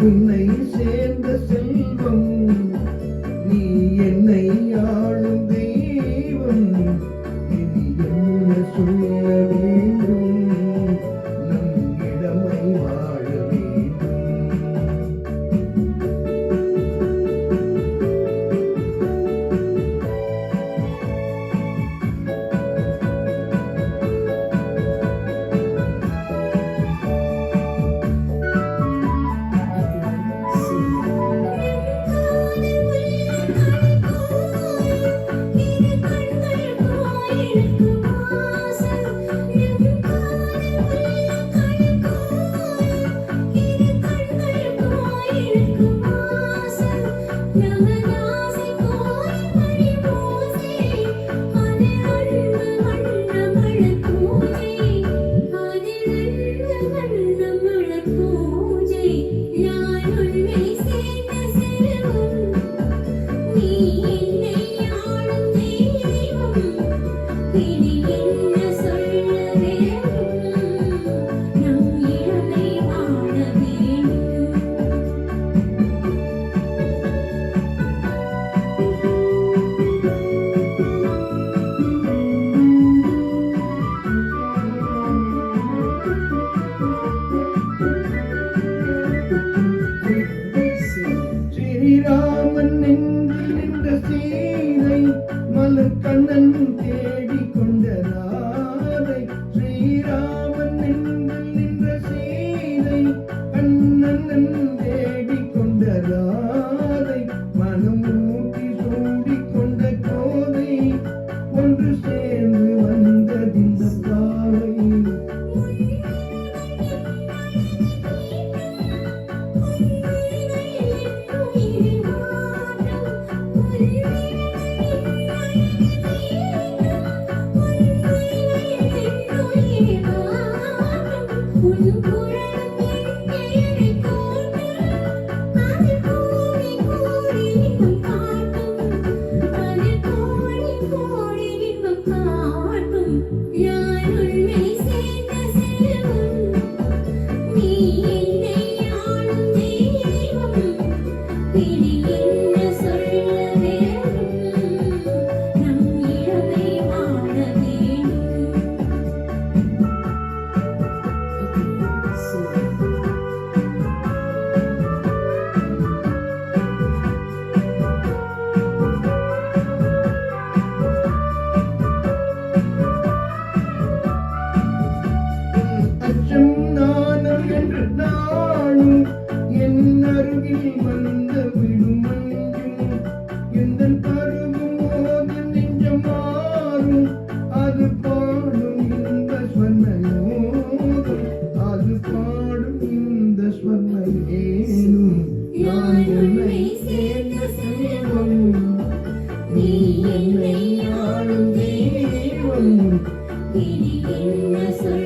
உன்னை சேர்ந்த செல்வம் நீ என்னை ஆளும் தெய்வம் இனி என்ன சொல்ல வேண்டும் நம் இடமை வாழ வேண்டும். ஸ்ரீராமன் நெஞ்சில் நின்ற சீதை மலர் கண்ணன் தேடிக் கொண்ட ராதை. ஸ்ரீராமன் நெஞ்சில் நின்ற சீதை கண்ணன் தேடிக் கொண்ட ராதை. மனம் ஊட்டி சூடிக் கொண்ட கோதை ஒன்று சேர்ந்து வந்ததிந்த பாவை. நாணம் என்று நானும் என் அருகில் வந்த விடும் மஞ்சும் எந்த பருகும் போது நெஞ்சம் மாறும் அது பாடும் இந்த ஸ்வர்ணயோகம் அது பாடும் இந்த ஸ்வர்ணயேனும் நான் என்னை சேர்ந்த செல்வம் நீ என்னை ஆளும் தெய்வம் இனி என்ன சொல்ல